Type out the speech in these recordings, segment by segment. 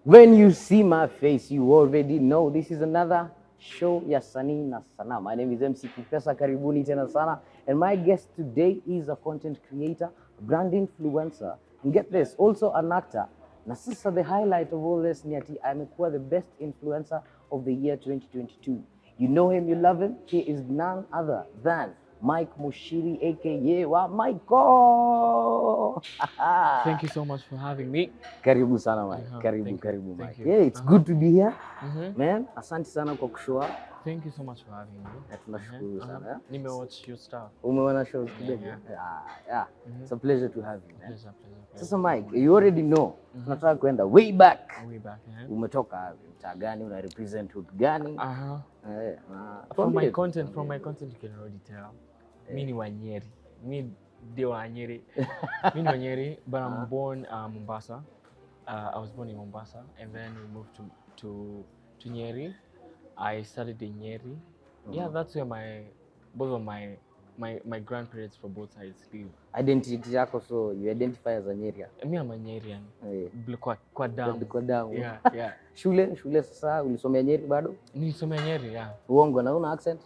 When you see my face, you already know this is another show ya Sanii na Sanaa. My name is MC Kipesa, karibuni tena sana. And my guest today is a content creator, brand influencer, and get this, also an actor. Na sasa the highlight of all this ni ati amekuwa the best influencer of the year 2022. You know him, you love him. He is none other than Mike Muchiri, aka Michael. Thank you so much for having me. Karibu sana Mike. Karibu Mike. Yeah, it's good to be here. Man, asante sana kwa kushow. Thank you so much for having me. Tunashukuru sana. Nimewatch your stuff. Umeona shows kidogo? Yeah. It's a pleasure to have you, man. Pleasure. Sasa Mike, you already know. Tunataka kwenda way back. Umetoka wapi? Mtaa gani? Una represent hood gani? From my content you can already tell. Mimi ni wa Nyeri. Mimi ndio wa Nyeri. Mimi ni wa Nyeri, but I'm born Mombasa. I was born in Mombasa and then we moved to Nyeri. I studied in Nyeri. Yeah, that's where both of my grandparents from both sides live. Identity yako, so you identify as a Nyerian? Mimi am a Nyerian. Kwa damu. Yeah. Shule sasa ulisomea Nyeri bado? Nilisomea Nyeri, yeah. Uongo, na una accent?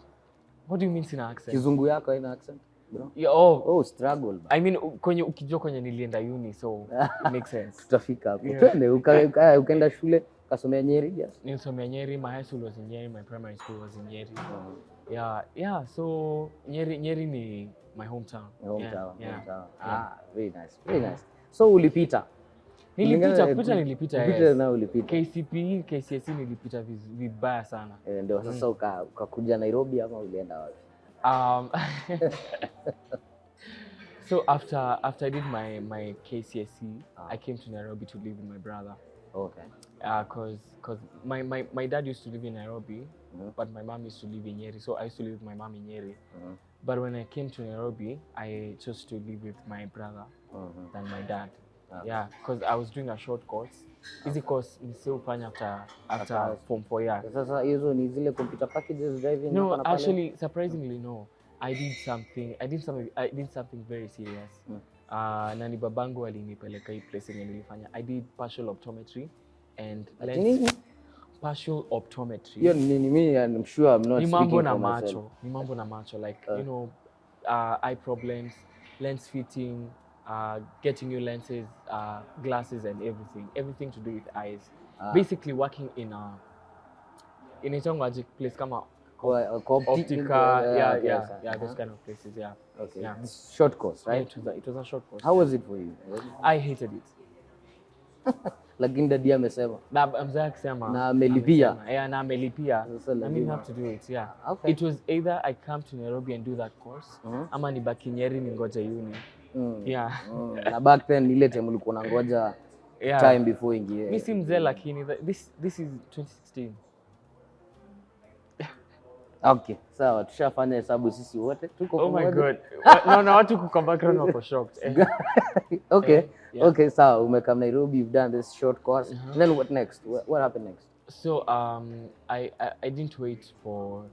What do you mean sina accent? Kizungu yako haina accent, bro? Yeah, struggle. I mean ukijua kwenye nilienda uni, so it makes sense. Tutafika hapo. Twende ukaenda shule kasomea Nyeri? Yes. Nilisomea Nyeri, my high school was in Nyeri, my primary school was in Nyeri. Yeah, so Nyeri ni my hometown. Yeah. Very nice. So ulipita? Nilipita. Yes. Na ulipita. KCPE, KCSE nilipita vibaya sana. Ndio sasa ukakuja Nairobi ama ulienda wapi? So after I did my KCSE, I came to Nairobi to live with my brother. Okay. Cause my dad used to live in Nairobi, but my mom used to live in Nyeri, so I used to live with my mom in Nyeri. But when I came to Nairobi, I chose to live with my brother than my dad. Yeah, because I was doing a short course. Easy course nisifanya after Form 4 years. Sasa hizo ni zile computer packages driving? No, actually, surprisingly no. I did something very serious. Nani babangu alinipeleka hii place yenye nilifanya. I did partial optometry and partial optometry. Hiyo ni mimi, I'm sure I'm not speaking for myself. Ni mambo na macho, like you know, eye problems, lens fitting, getting new lenses, glasses and everything to do with eyes. Basically working in a magic place kama Optica, those kind of places, yeah. Okay. Yeah. Short course, right? Yeah, it was a short course. How was it for you? I hated it. Lakini dadi amesema. Mzee akisema. Na amelipia. Yeah, na amelipia. I mean, have to do it, yeah. Okay. It was either I come to Nairobi and do that course, ama nibaki Nyeri ningoje uni. Yeah. Na back then ile time ulikuwa unangoja time before ingie. Mimi si mzee lakini this is 2016. Okay, sawa, tushafanya hesabu sisi wote. Tuko pamoja. Oh my god. No, watu kuko background wako shocked. Okay. Okay, sawa, umekam Nairobi, you've done this short course. And then what next? What happened next? So I didn't wait for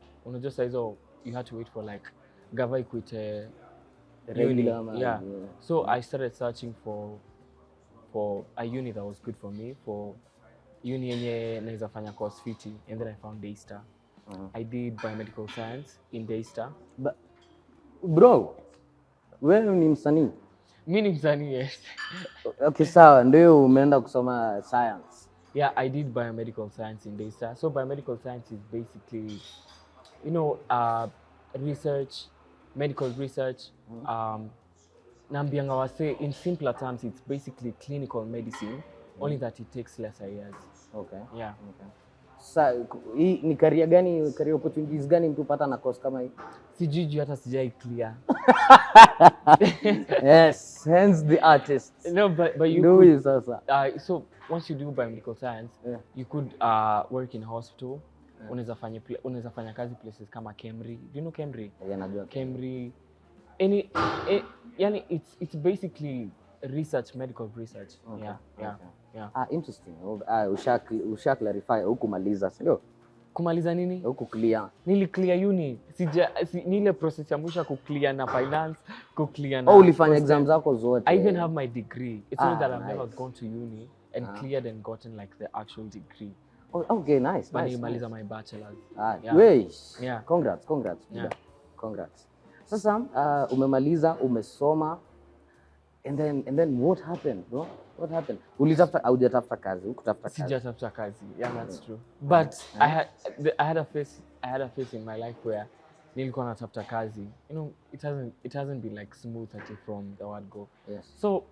just hizo, you had to wait for like gava ikuite regular uni. Yeah. So I started searching for a uni that was good for me, for uni yenye naweza fanya course fiti, and then I found Daystar. I did biomedical science in Daystar. Bro, wewe ni msanii? Mimi ni msanii, yes. Okay, sawa, ndio umeenda kusoma science. Yeah, I did biomedical science in Daystar. So biomedical science is basically, you know, research, medical research. Nambianga wase, in simpler terms, it's basically clinical medicine, only that it takes lesser years. Okay. Yeah. Okay. Sasa hii ni career opportunities gani mtu pata na course kama hii? Sijui hata sijai clear. Yes, hence the artist. No, but you know it sasa. So once you do biomedical science, you could work in hospital. Unaweza fanya kazi places kama Kemri. Do you know Kemri? Yeah, najua. Kemri. Yani it's basically research, medical research. Okay. Yeah. Interesting. Usha clarify hukumaliza, sio? Kumaliza nini? Huku clear. Nili clear uni. Ni ile process ya mwisho ku clear na finance, ku clear na. Ulifanya exams zako zote. I even have my degree. It's only that I've never gone to uni and cleared and gotten like the actual degree. Oh, okay, nice. Nice. My bachelor's. Yeah. Congrats. Yeah. Congrats. Sasa umemaliza, umesoma, and then what happened, bro? What happened? Hujatafuta kazi, ukutafuta kazi. Sijatafuta kazi. Yeah, that's true. But I had a phase in my life where nilikuwa natafuta kazi. You know, it hasn't been like smooth from the word go. Yes. So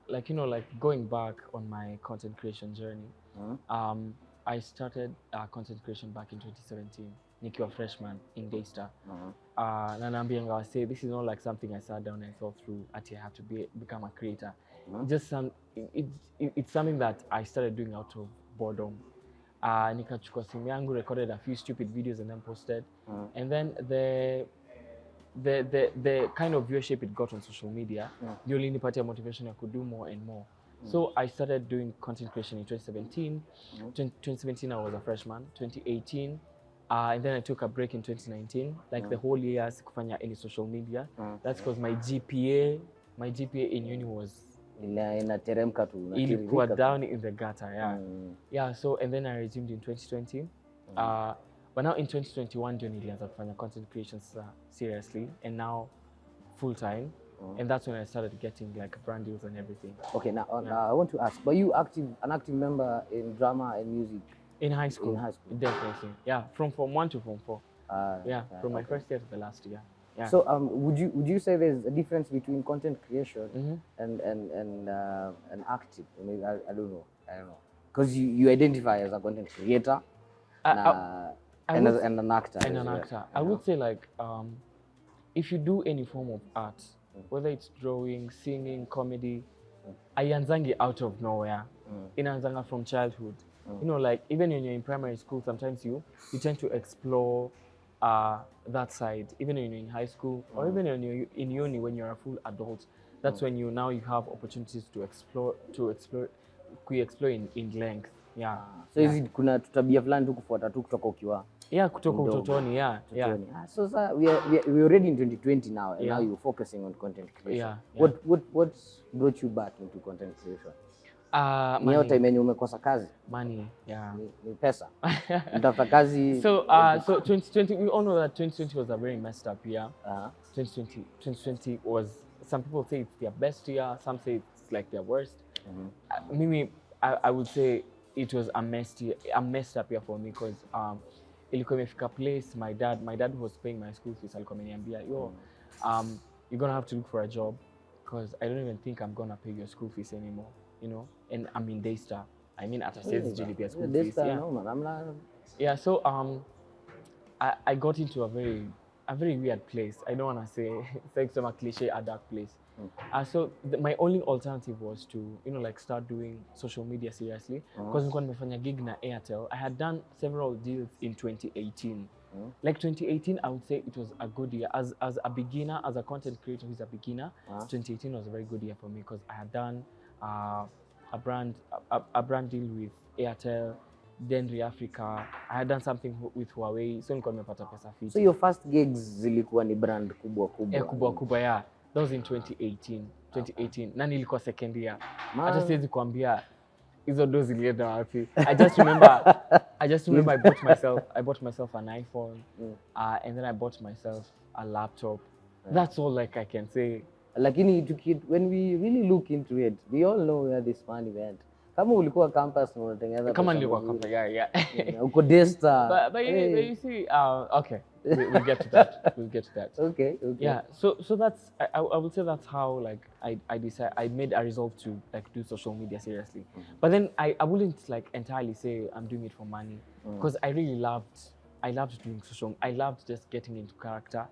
like, you know, like going back on my content creation journey, I started content creation back in 2017. Nikiwa freshman in Daystar. Na naambianga wase, this is not like something I sat down and thought through. I have to become a creator. Just it's something that I started doing out of boredom. Nikachukua simu yangu, recorded a few stupid videos and then posted. And then the kind of viewership it got on social media, the only nipatia motivation I could do more and more. So I started doing content creation in 2017. 2017 I was a freshman. 2018, and then I took a break in 2019. Like the whole year, sikufanya any social media. That's because my GPA in uni was inateremka tu, ilikuwa down in the gutter. Yeah. So and then I resumed in 2020. But now in 2021, ndio nilianza kufanya content creation seriously, and now full time. And that's when I started getting like brand deals and everything. Okay, now I want to ask, were you an active member in drama and music? In high school? In high school. Definitely. Yeah, from Form 1 to Form 4. From my first year to the last year. Yeah. So would you say there's a difference between content creation and active? Maybe I don't know. Because you identify as a content creator and an actor. And an actor. I would say like if you do any form of art, whether it's drawing, singing, comedy, aianzangi out of nowhere. Inaanzanga from childhood. You know, like even when you're in primary school, sometimes you tend to explore that side. Even when you're in high school, or even when you're in uni, when you're a full adult, that's when you have opportunities to explore in length. Yeah. So is it kuna tutabia fulani tu kufuata tu kutoka ukiwa? Yeah, kutoka utotoni, yeah. So we're already in 2020 now, and now you're focusing on content creation. What brought you back into content creation? Ni time yenye umekosa kazi. Money, yeah. Ni pesa. Mtafuta kazi. So 2020, we all know that 2020 was a very messed up year. 2020 was, some people say it's their best year, some say it's like their worst. Mimi, I would say it was a messed up year for me, because ilikuwa imefika place, my dad was paying my school fees, alikuwa ameniambia, you're gonna have to look for a job, because I don't even think I'm gonna pay your school fees anymore, you know, and I'm in Daystar. I mean, at a sales GDP school fees. Yeah, so I got into a very weird place. I don't wanna say it's like some cliche, a dark place. So my only alternative was to, you know, like start doing social media seriously, because nilikuwa nimefanya gig na Airtel. I had done several deals in 2018. Like 2018, I would say it was a good year as a beginner, as a content creator who's a beginner. 2018 was a very good year for me, because I had done a brand deal with Airtel, then Africa. I had done something with Huawei, so nilikuwa nimepata pesa fiti. So your first gigs zilikuwa ni brand kubwa? Kubwa, yeah. That was in 2018. Na nilikuwa second year. Hata siwezi kuambia hizo dozi zilienda wapi. I just remember I bought myself an iPhone, and then I bought myself a laptop. That's all like I can say. Lakini when we really look into it, we all know where this money went. Kama ulikuwa campus na unatengeneza, kama nilikuwa campus, yeah. Uko Daystar. But you see, okay, we'll get to that. Okay. Yeah, so that's, I would say that's how like I made a resolve to like do social media seriously. But then I wouldn't like entirely say I'm doing it for money, because I really loved doing social. I loved just getting into character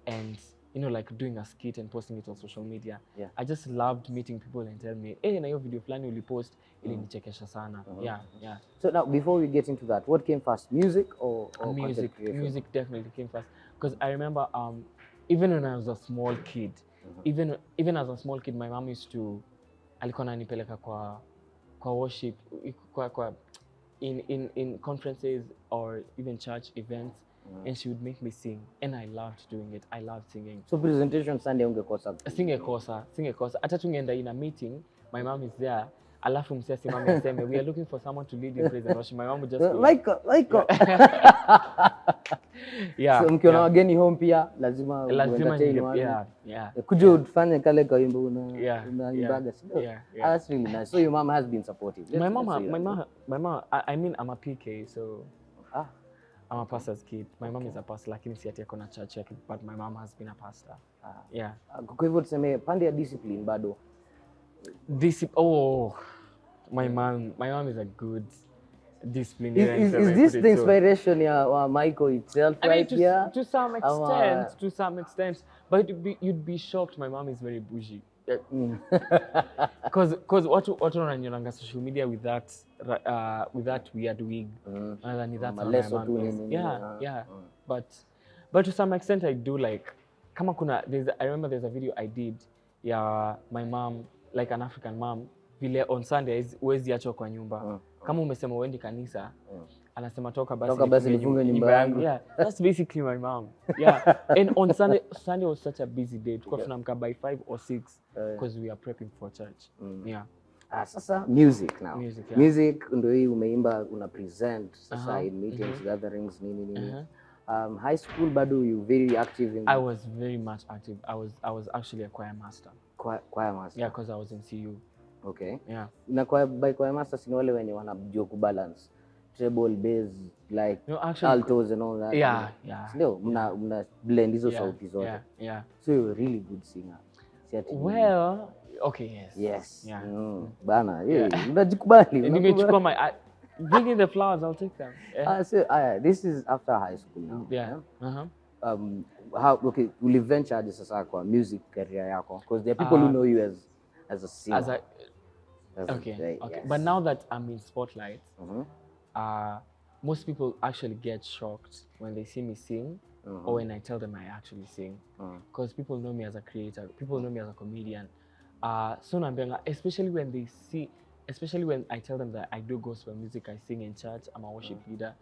and, you know, like doing a skit and posting it on social media. Yeah. I just loved meeting people and tell me, hey, na hiyo video fulani ulipost ilinichekesha sana. Yeah. So now, before we get into that, what came first, music or content creation? Music definitely came first, because I remember even when I was a small kid, even as a small kid, my mom used to, alikuwa ananipeleka kwa worship, kwa in conferences or even church events. And she would make me sing, and I loved doing it. I loved singing. So presentation Sunday ungekosa? Singekosa. Hata tungeenda in a meeting, my mom is there, alafu msi asimame aseme we are looking for someone to lead in praise and worship. My mom would just be Michael. yeah. So mkiona wageni home pia lazima entertain watu. Yeah. Kuja ufanye kale kwa wimbo unaimbaga. Yeah. That's really nice. So your mom has been supportive. My mom, I mean, I'm a PK, so I'm a pastor's kid. My mom is a pastor, lakini si ati ako na church yake, but my mom has been a pastor. Yeah. Kwa hivyo tuseme pande ya discipline bado. My mom is a good disciplinarian. Is this the inspiration ya Michael itself, right? I mean, to some extent, but you'd be shocked. My mom is very bougie. Because watu wananyonanga social media with that weird wig. And that's how my mom is. Yeah. But to some extent I do like kama I remember there's a video I did my mom, like an African mom, vile on Sundays huwezi achwa kwa nyumba. Kama umesema uendi kanisa, anasema toka basi nifunge nyumba yangu. Yeah, that's basically my mom. Yeah. And on Sunday was such a busy day. Tulikuwa tunaamka by 5 or 6 because we are prepping for church. Yeah. Sasa music now. Yeah. Music ndio hii umeimba, una present sasa in meetings, gatherings, nini. High school bado you very active in. I was very much active. I was actually a choir master. Choir master. Yeah, because I was in CU. Okay. Yeah. Na by choir master si wale wenye wanajua kubalance treble, bass, like altos and all that. Yeah. Ndio mna blend hizo sauti zote. Yeah. So you're a really good singer. Well, okay, yes. Yeah. Bana, unajikubali. Nimechukua my bring in the flowers, I'll take them. Yeah. So this is after high school now. Yeah. Will you venture sasa kwa music career yako? Because there are people who know you as a singer. Okay. But now that I'm in spotlight, most people actually get shocked when they see me sing or when I tell them I actually sing. Because people know me as a creator, people know me as a comedian. So especially when I tell them that I do gospel music, I sing in church, I'm a worship leader,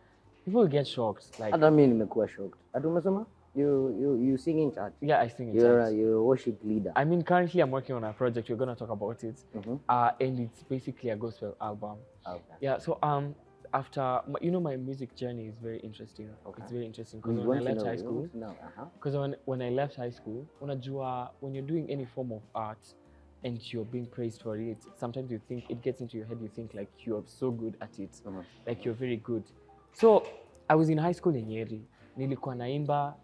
people get shocked. Like, I mean, nimekuwa shocked. Umesema you sing in church? Yeah, I sing in church. You're a worship leader. I mean, currently I'm working on a project. We're going to talk about it. And it's basically a gospel album. Okay. Yeah, so after, my music journey is very interesting. Okay. It's very interesting because when I left high school, when I left high school, unajua, when you're doing any form of art and you're being praised for it, sometimes you think, it gets into your head, you think like you're so good at it, like you're very good. So I was in high school in Nyeri, nilikuwa naimba,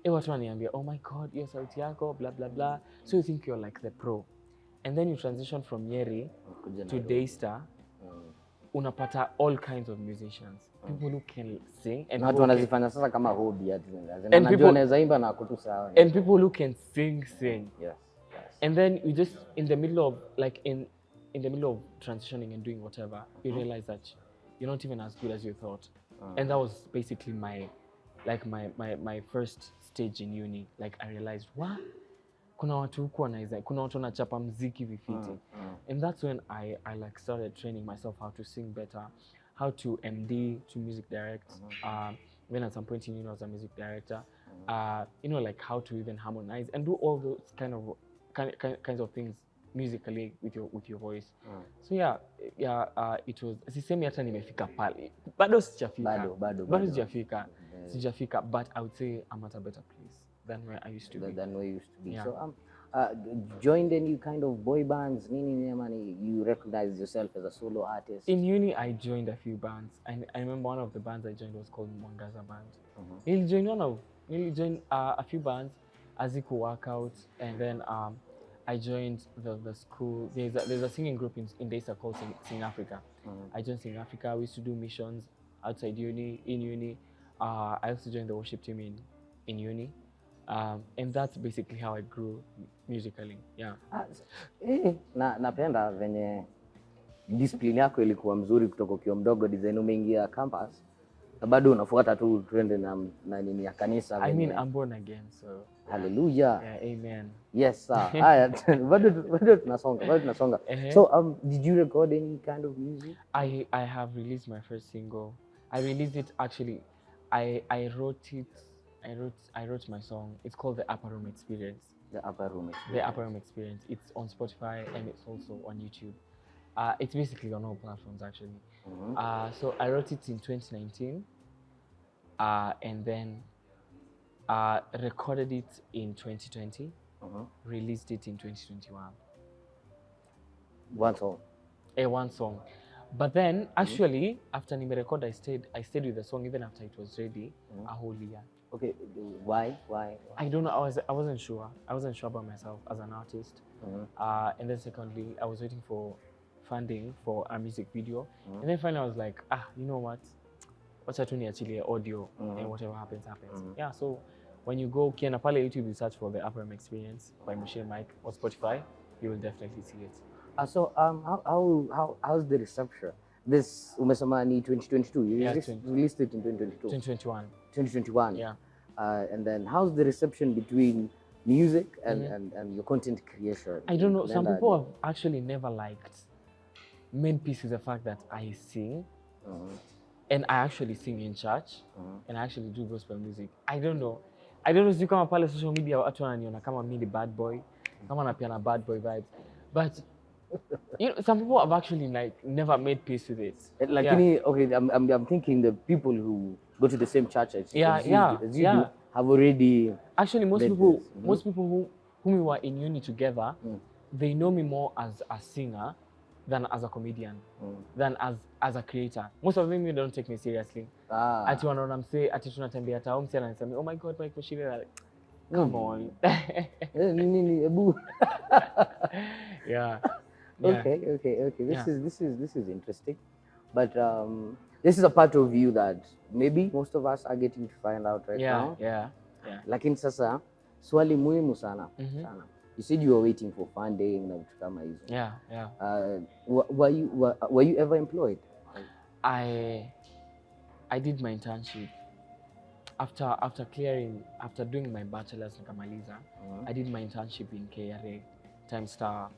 watu wananiambia, oh my God, hiyo sauti yako, blah, blah, blah. So you think you're like the pro. And then you transition from Nyeri to Daystar, unapata all kinds of musicians, people who can sing. And watu wanazifanya sasa kama hobby. Unajua unaweza imba na kutu sawa. And people who can sing. Yes. And then you just, in the middle of transitioning and doing whatever, you realize that you're not even as good as you thought. And that was basically my first stage in uni. Like I realized, what? Kuna watu huku wanaweza, kuna watu wanachapa mziki vifiti. And that's when I like started training myself how to sing better, how to MD, to music direct. When at some point in uni I was a music director. Like how to even harmonize and do all those kinds of things musically with your voice. So it was sisemi hata nimefika pale. Bado sijafika. But I would say I'm at a better place than where I used to be. Yeah. So joined any kind of boy bands, you recognize yourself as a solo artist? In uni I joined a few bands. I remember one of the bands I joined was called Mwangaza Band. Nearly joined a few bands as it could work out, and then I joined the school. There's a singing group in Daystar called Sing Africa. I joined Sing Africa. We used to do missions outside uni, in uni. I also joined the worship team in uni. And that's basically how I grew musically. Yeah. Napenda venye discipline yako ilikuwa mzuri kutoka ukiwa mdogo, design umeingia campus. Na bado unafuata tu trend na nini ya kanisa. I mean, I'm born again, so hallelujah. Yeah, amen. Yes, sir. Haya, bado tunasonga. So, did you record any kind of music? I have released my first single. I released it actually. I wrote my song. It's called The Upper Room Experience. The Upper Room Experience. The Upper Room Experience. It's on Spotify and it's also on YouTube. It's basically on all platforms actually. So I wrote it in 2019, and then recorded it in 2020, released it in 2021. One song. One song. But then actually after nimerecord I stayed with the song even after it was ready a whole year. Okay, why? I don't know. I wasn't sure. I wasn't sure about myself as an artist. And then secondly, I was waiting for funding for a music video. And then finally I was like, you know what? Wacha tu niachilie audio and whatever happens, happens. Yeah, so when you go ukienda pale YouTube, you search for the Upper Experience by Muchiri Mike or Spotify, you will definitely see it. So how's the reception? This umesema ni 2022. You released it in 2022. 2021. 2021. Yeah. And then how's the reception between music and your content creation? I don't know. Some people have actually never main piece is the fact that I sing, and I actually sing in church, and I actually do gospel music. I don't know. Si kama pale social media watu wananiona kama mimi bad boy, kama napiana bad boy vibes, but you know, some people have actually never made peace with it. Okay, I'm thinking the people who go to the same church as you do have already. Actually, most people whom we were in uni together, they know me more as a singer than as a comedian, than as a creator. Most of them don't take me seriously. Ati wanaona mse, ati tunatembea tao mse anasema, oh my God, Mike Muchiri, come on. Yeah. Okay. This is interesting, but this is a part of you that maybe most of us are getting to find out right now. Yeah. Lakini sasa swali muhimu sana. You said you were waiting for funding na vitu kama hizo. Yeah. Were you ever employed? I did my internship after doing my bachelor's nikamaliza. I did my internship in KRA, Time Star.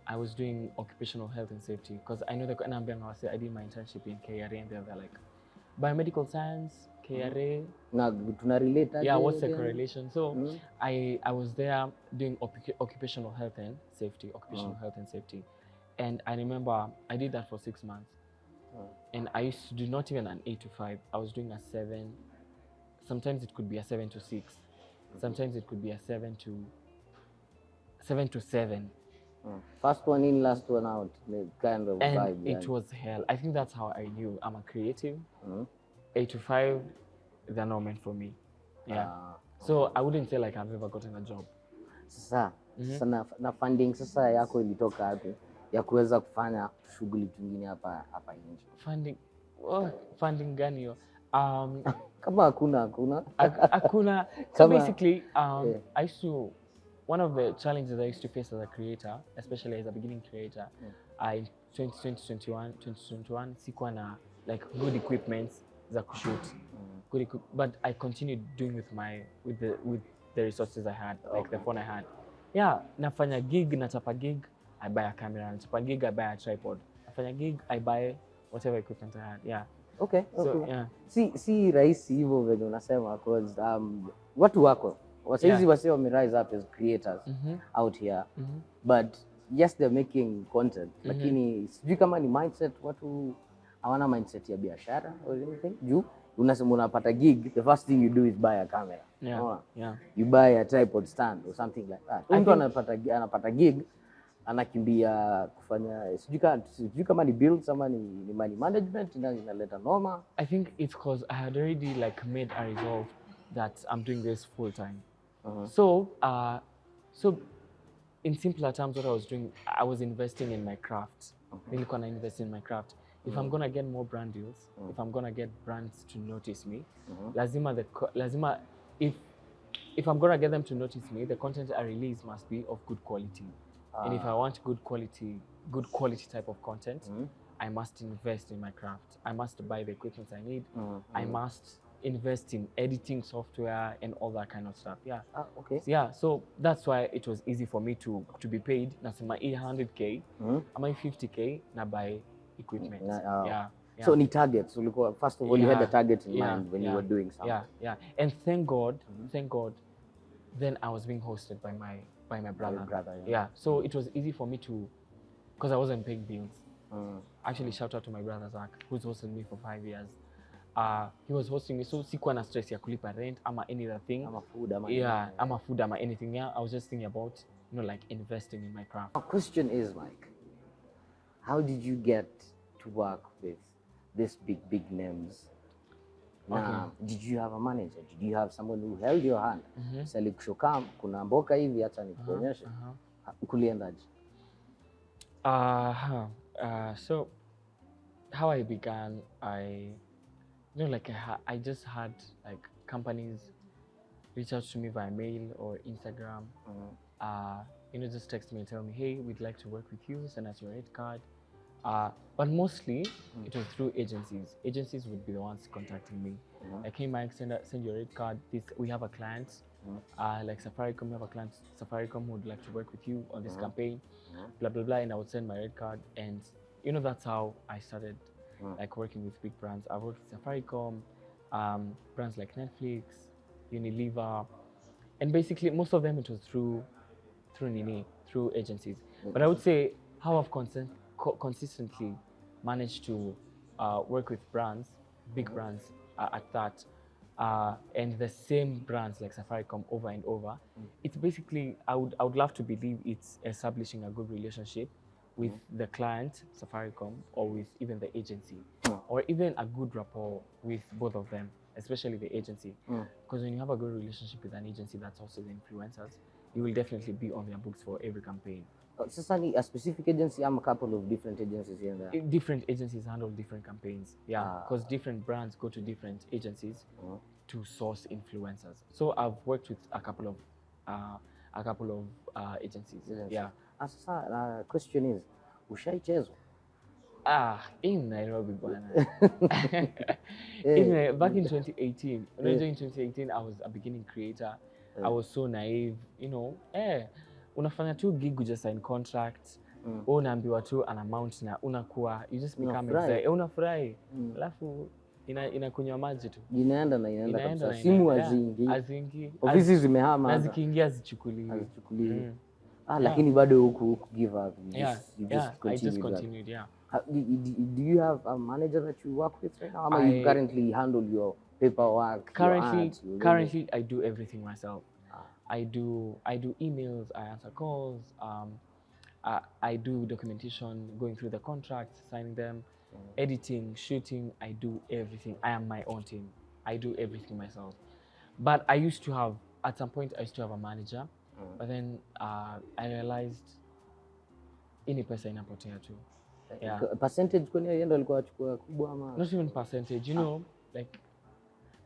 I was doing occupational health and safety because I know I did my internship in KRA, and they're like biomedical science, KRA. Now, tuna relate. Yeah, what's the correlation? So I was there doing occupational health and safety, and I remember I did that for 6 months, and I used to do not even an 8 to 5. I was doing a 7. Sometimes it could be a 7 to 6. Sometimes it could be a 7 to 7. First one in, last one out, kind of and vibe. It was hell. I think that's how I knew I'm a creative. 8 to 5, they're not meant for me. Yeah. So I wouldn't say like I've ever gotten a job. Sasa na funding sasa yako ilitoka wapi ya kuweza kufanya shughuli zingine hapa nje? Funding gani hiyo? Kama hakuna. So basically, one of the challenges I used to face as a creator, especially as a beginning creator, in 2021, sikuwa na like good equipment za kushoot. But I continued doing with the resources I had, like the phone I had. Yeah, nafanya gig, nachapa gig, I buy a camera. Nachapa gig, I buy a tripod. Nafanya gig, I buy whatever equipment I had. Yeah. Okay. So, yeah. Si rahisi hivyo venye unasema because watu wako wasaizi wase wame-rise up as creators out here, but yes they're making content, lakini sijui kama ni mindset, watu hawana mindset ya biashara or anything. Juu unasema unapata gig, the first thing you do is buy a camera. You buy a tripod stand or something like that. Mtu anapata gig anakimbia kufanya sijui kama ni builds ama ni money management inaleta noma. I think it's because I had already like made a resolve that I'm doing this full time. So in simpler terms, what I was doing, I was investing in my craft. Really gonna invest in my craft. If I'm gonna get more brand deals, if I'm gonna get brands to notice me, lazima if I'm gonna get them to notice me, the content I release must be of good quality. And if I want good quality type of content, I must invest in my craft. I must buy the equipment I need. I must invest in editing software and all that kind of stuff. Yeah. Okay. So that's why it was easy for me to be paid. Nasema 100K, ama 50K na buy equipment. Yeah. So ni targets. First of all, you had a target in mind when you were doing something. Yeah. And thank God, then I was being hosted by my brother. Your brother, Yeah. So it was easy for me to because I wasn't paying bills. Actually, shout out to my brother Zach, who's hosted me for 5 years. He was hosting me, so sikuwa na stress ya kulipa rent ama any other thing. Ama food, ama ama food, ama anything. Yeah, I was just thinking about, like investing in my craft. My question is, Mike, how did you get to work with these big names? Now, did you have a manager? Did you have someone who held your hand? Sali kushokam, kuna mboka hivi acha nikuonyeshe. Kuliendaje? So how I began, I just had like companies reach out to me via mail or Instagram. Just text me and tell me, hey, we'd like to work with you, send us your rate card. But mostly it was through agencies. Agencies would be the ones contacting me. Like, hey Mike, send your rate card. We have a client, like Safaricom, we have a client, Safaricom, who would like to work with you on this campaign, blah, blah, blah. And I would send my rate card. And that's how I started like working with big brands. I've worked with Safaricom, brands like Netflix, Unilever, and basically most of them it was through agencies. But I would say how I've consistently managed to work with brands, big brands at that, and the same brands like Safaricom over and over. It's basically, I would love to believe it's establishing a good relationship with the client, Safaricom, or with even the agency, or even a good rapport with both of them, especially the agency. Because when you have a good relationship with an agency that's also the influencers, you will definitely be on their books for every campaign. So Sanii, a specific agency, I'm a couple of different agencies here and there. Different agencies handle different campaigns, because different brands go to different agencies to source influencers. So I've worked with a couple of agencies. Yeah. Question is, ushaichezwa? In Nairobi, bwana. Back in 2018, in 2018, I was a beginning creator. I was so naive, unafanya tu gig, uja sign contract, unaambiwa tu an amount na unakuwa, you just become excited, unafurahi, alafu inakunywa maji tu. Inaenda kabisa. Simu haziingii. Ofisi zimehama. Na zikiingia zichukuliwi. Lakini bado huku give up. I just continued, yeah. Do you have a manager that you work with right now? Or you currently handle your paperwork, currently I do everything myself. I do emails, I answer calls, I do documentation, going through the contracts, signing them, editing, shooting. I do everything. I am my own team. I do everything myself. But at some point I used to have a manager, but then I realized ini pesa inapotea tu. Yeah. Percentage kwani yeye ndo alikuwa achukua kubwa ama? Not even percentage, like,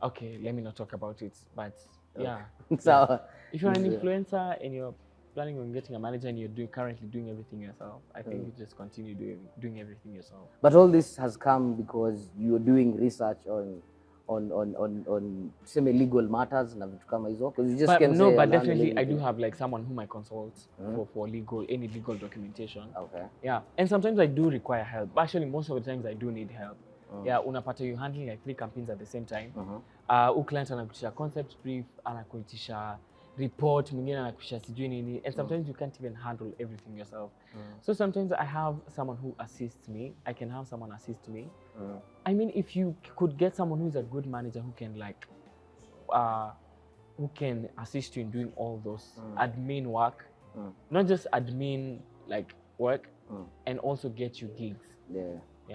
okay, let me not talk about it, but yeah. So if you're an influencer and you're planning on getting a manager and you're currently doing everything yourself, I think you just continue doing everything yourself. But all this has come because you're doing research on semi-legal matters na vitu kama hizo, because you just can't say. But definitely I do have like someone whom I consult for any legal documentation. Okay. Yeah, and sometimes I do require help. Actually, most of the times I do need help. Yeah, unapata you handling like 3 campaigns at the same time. Client anakutisha concept brief, anakutisha report, mwingine anakutisha sijui nini, and sometimes you can't even handle everything yourself. So sometimes I have someone who assists me. I can have someone assist me. I mean, if you could get someone who's a good manager who can who can assist you in doing all those admin work, not just admin like work, and also get you gigs.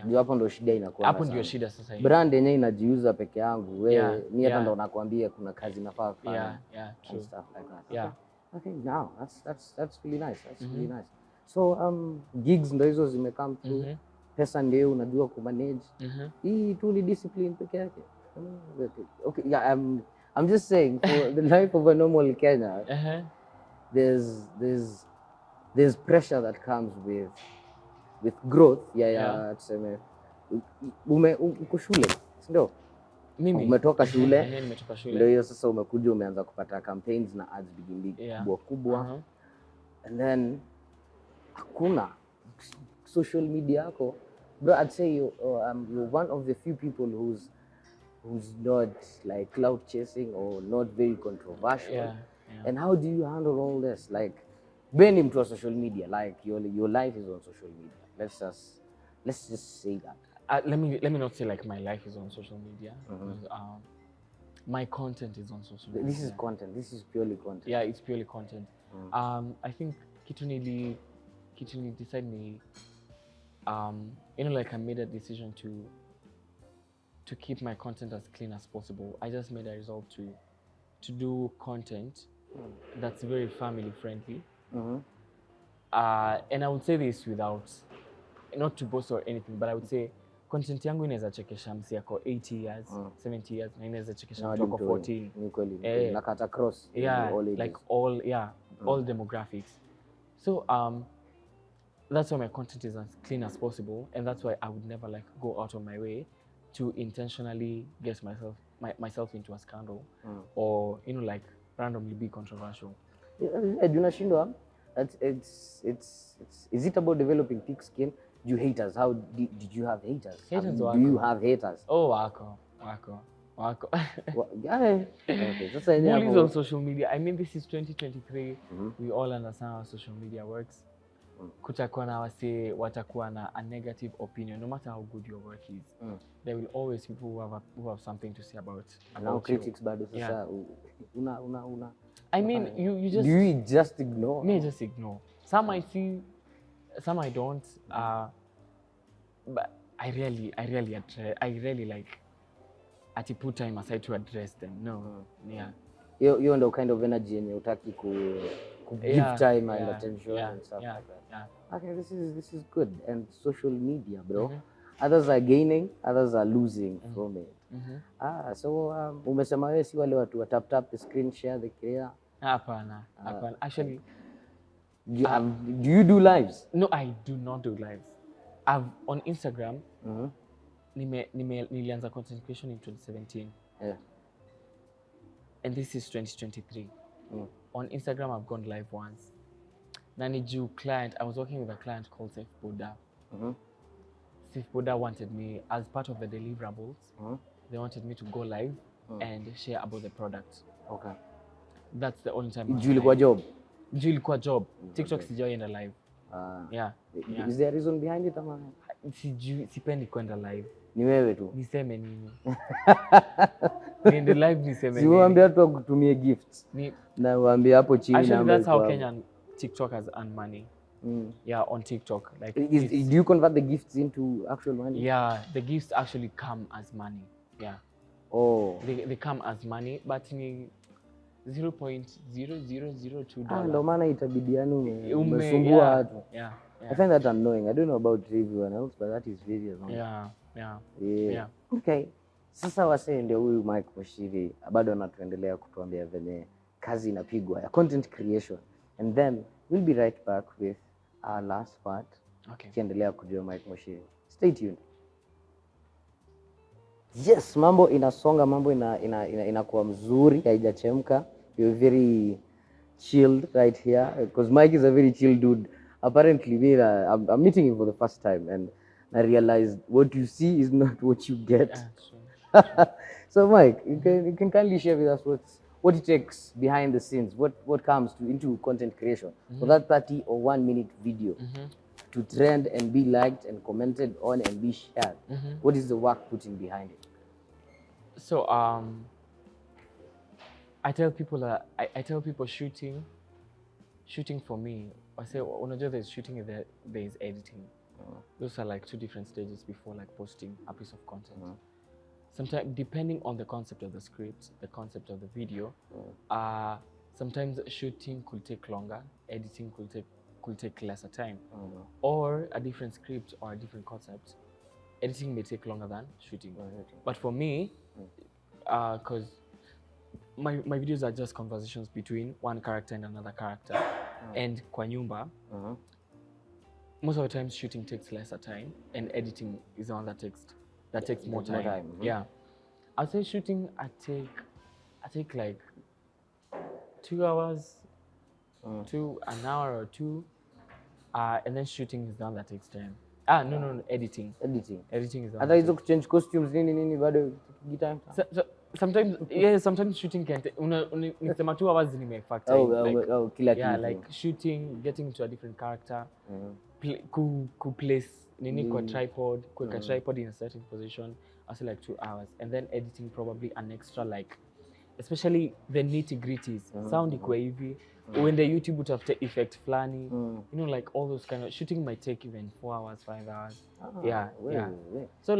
Ndio hapo ndo shida inakuwa. Hapo ndio shida sasa hivi. Brand yenyewe inajiuza peke yangu. Wewe ni hata ndo nakwambia kuna kazi nafaa kufanya. True. Stuff like that. Yeah. Okay, now that's really nice. That's really nice. So gigs ndo hizo zimecome through. Pesa ndio unajua kumanage. Hii tu ni discipline peke yake. Okay, yeah, I'm just saying for the life of a normal Kenya, there's pressure that comes with growth. Tuseme uko shule, ndio? Mimi umetoka shule. Nimetoka shule. Ndio hiyo sasa umekuja umeanza kupata campaigns na ads big kubwa. And then hakuna social media yako. Bro, I'd say you're one of the few people who's not like cloud chasing or not very controversial. And how do you handle all this? Like, When mtu wa social media, like your life is on social media. Let's just say that. Let me not say like my life is on social media. My content is on social media. This is content. This is purely content. Yeah, it's purely content. I think kitu decide ni like I made a decision to keep my content as clean as possible. I just made a resolve to do content that's very family friendly. And I would say this without, not to boast or anything, but I would say content yangu inaweza chekesha msi yako 80 years, 70 years, na inaweza chekesha mtu wako 14. Ni kweli. Nakata cross. Yeah, like all demographics. So that's why my content is as clean as possible, and that's why I would never like go out of my way to intentionally get myself into a scandal or like randomly be controversial. Junashindwa. Is it about developing thick skin? You haters? How did you have haters? Do you have haters? Oh, wako. Okay, bullies on social media. I mean, this is 2023. We all understand how social media works. Kutakuwa na wase watakuwa na a negative opinion, no matter how good your work is. There will always people who have something to say about now critics bado sasa. Yeah. Una. I mean, you just. Do you just ignore? Me just ignore. Some I see, some I don't. But I really like. Ati put time aside to address them. No. Yeah. You know kind of energy yenye utaki ku give time and attention and stuff like that. Yeah. Okay, this is good. And social media, bro. Others are gaining, others are losing from it. So umesema wewe si wale watu wa tap the screen, share the career. Hapana. Actually, do you do lives? No, I do not do lives. I've on Instagram. Nilianza content creation in 2017. Yeah. And this is 2023. On Instagram, I've gone live once. Naniju client, I was working with a client called Safe Buddha. Safe Buddha wanted me, as part of the deliverables, they wanted me to go live and share about the product. Okay. That's the only time. Juu ilikuwa job? Juu ilikuwa job. TikTok sijaenda live. Yeah. Is there a reason behind it ama? Sipendi kwenda live. Ni wewe tu. Niseme nini? Niende live niseme nini? Siwaambie watu wakutumie gifts. Na waambie hapo chini. Actually, that's how Kenyan TikTokers earn money. Yeah, on TikTok. Like, do you convert the gifts into actual money? Yeah, the gifts actually come as money. Yeah. Oh. They come as money, but ni $0.0002. Ndio maana itabidi yani umesumbua watu. Yeah. I find that annoying. I don't know about everyone else, but that is very annoying. Yeah. Okay. Sasa wasee ndio huyu Mike Muchiri bado anatuendelea kutuambia venye kazi inapigwa ya content creation. And then we'll be right back with our last part. Okay. Kiendelea kujua Mike Muchiri. Stay tuned. Yes, mambo inasonga, mambo inakuwa mzuri, haijachemka. You're very chilled right here because Mike is a very chill dude. Apparently, I'm meeting him for the first time and I realized what you see is not what you get. Sure. So Mike, you can kindly share with us what it takes behind the scenes, what comes into content creation for that 30 or 1 minute video to trend and be liked and commented on and be shared. What is the work putting behind it? So I tell people shooting for me. I say unajua there's shooting and there is editing. Those are like two different stages before like posting a piece of content. Sometimes depending on the concept of the script, the concept of the video, sometimes shooting could take longer, editing could take lesser time. Or a different script or a different concept, editing may take longer than shooting. But for me, because my videos are just conversations between one character and another character, and kwa nyumba, most of the time shooting takes lesser time, and editing is the one that takes more time. Yeah, I'd say shooting I take like 2 hours, to an hour or two, and then shooting is the one that takes time. No, editing. Editing is the one. Hata hizo kuchange costumes nini bado time. sometimes shooting can nisema 2 hours nimefactor kila yeah, kitu. like shooting, getting to a different character, place nini kwa tripod, kuweka tripod in a certain position, also like 2 hours, and then editing probably an extra, like especially the nitty-gritties, sound ikuwe hivi, uende YouTube utafute effect flani, you know, like all those kind of shooting might take even 4 hours, 5 hours. Yeah. So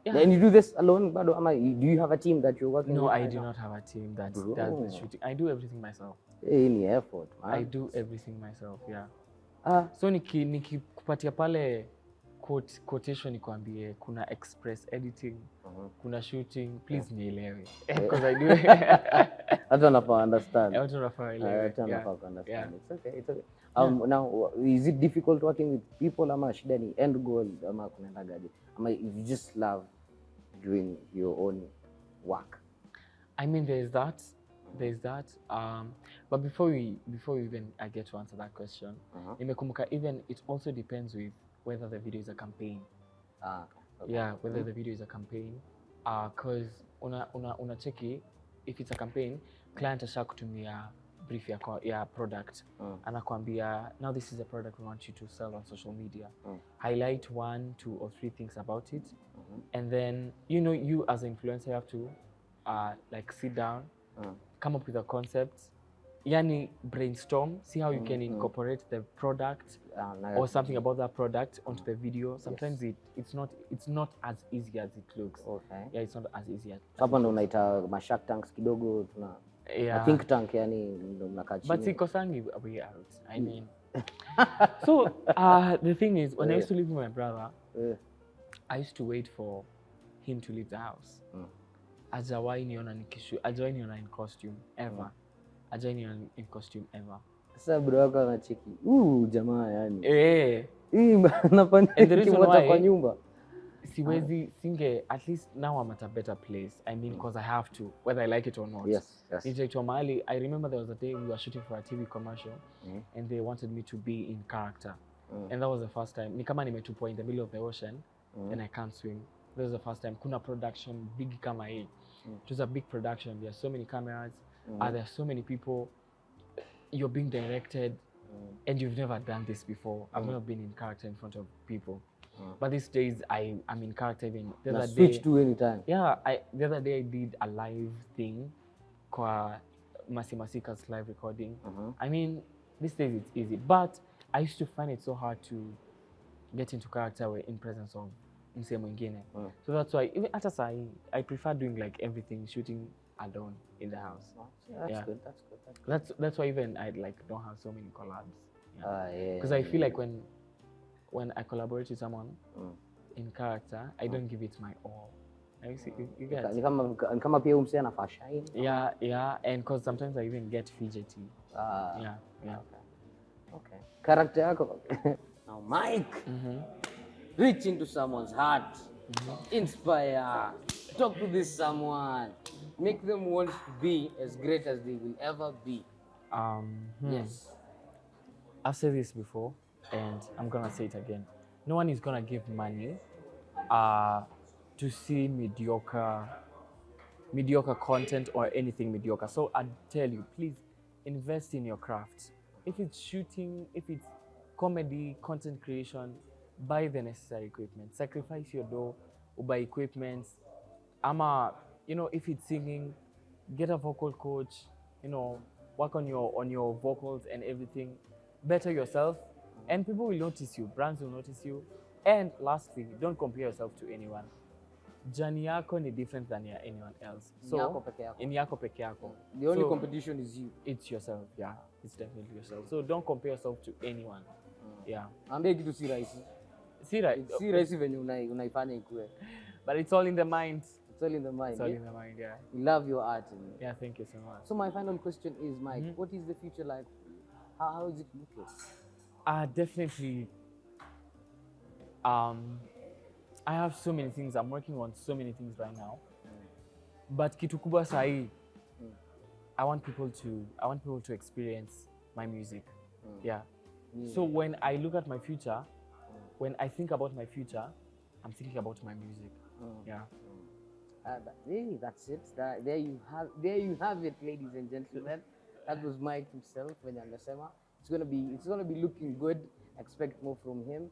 yeah. And you do this alone, bado, ama do you have a team that you're working with? No, I do not have a team that does the shooting. I do everything myself. Any effort, man. I do everything myself, yeah. So nikikupatia pale quotation nikwambie kuna express editing, kuna shooting, please nielewe. Because I do I don't know if I understand. I don't know if I understand. Yeah. It's okay. Now, is it difficult working with people, ama shida ni end goal, ama kunaendagaje? Ama you just love doing your own work? I mean, there's that. But before even I get to answer that question, nimekumbuka even it also depends with whether the video is a campaign. Okay. Yeah, whether the video is a campaign. Cause una cheki, if it's a campaign, client ashakutumia brief ya product. Anakuambia, now this is a product we want you to sell on social media. Highlight 1, 2, or 3 things about it. And then, you know, you as an influencer have to like sit down, come up with a concept, yani brainstorm, see how you can incorporate the product or something about that product onto the video. Sometimes it's not as easy as it looks. Okay. Yeah, it's not as easy as hapa ndo unaita mashark tanks kidogo, tuna think tank, yani ndo mnakaa chini. But sikosangi way out. I mean, so the thing is, when I used to live with my brother, I used to wait for him to leave the house. Ajawai niona in costume ever. In costume ever. Sasa bro wako anacheki. Jamaa yani. And the reason why kwa nyumba. Siwezi at least now I'm at a better place. I mean, because I have to, whether I like it or not. Yes. I remember there was a day we were shooting for a TV commercial, and they wanted me to be in character. And that was the first time. Ni kama nimetupwa in the middle of the ocean, and I can't swim. That was the first time. Kuna production big kama hii. It was a big production. There are so many cameras. There are so many people. You're being directed, and you've never done this before. I've never been in character in front of people. But these days, I'm in character even. The other switch to any time. Yeah, the other day I did a live thing, kwa Masika's live recording. I mean, these days it's easy, but I used to find it so hard to get into character in presence of msee mwingine. So that's why even hata sahi, I prefer doing like everything, shooting alone in the house. That's good. That's why even I like don't have so many collabs. Because Yeah. I feel like when I collaborate with someone in character, I don't give it my all. You see, you get. Ni kama pia msee anafaa shine. Yeah, and because sometimes I even get fidgety. Yeah. Okay. Character yako. Now Mike, reach into someone's heart, inspire, talk to this someone, make them want to be as great as they will ever be. Yes. I've said this before, and I'm gonna say it again. No one is gonna give money to see mediocre content or anything mediocre. So I tell you, please invest in your craft. If it's shooting, if it's comedy, content creation, buy the necessary equipment. Sacrifice your dough, buy equipment. You know, if it's singing, get a vocal coach. You know, work on your vocals and everything. Better yourself, and people will notice you. Brands will notice you. And lastly, don't compare yourself to anyone. Jani yako ni different than anyone else. So in yako peke yako. The only competition is you. It's yourself. Yeah, it's definitely yourself. So don't compare yourself to anyone. Yeah. Ambie kitu si rahisi. Si rahisi venye unaifanya ikue. But it's all in the mind. It's all in the mind. It's all in the mind, yeah. We love your art. Yeah, thank you so much. So my final question is, Mike, what is the future like? How is it looking? Definitely. I have so many things. I'm working on so many things right now. But kitu kubwa sahi, I want people to experience my music. Yeah. So when I look at my future, when I think about my future, I'm thinking about my music. Yeah. That's it. There you have it, ladies and gentlemen. That was Mike himself when amesema. It's gonna be looking good. Expect more from him.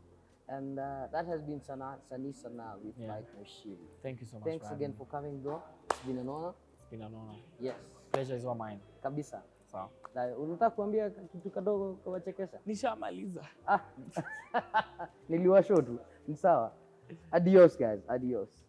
And that has been Sanii Sanaa with Mike Muchiri. Thank you so much. Thanks again for coming, bro. It's been an honor. It's been an honor. Yes. Pleasure is all mine. Kabisa. Sawa. Unataka kuambia kitu kadogo kwa wachekesha? Nishamaliza. Niliwashow tu. Ni sawa. Adios guys. Adios.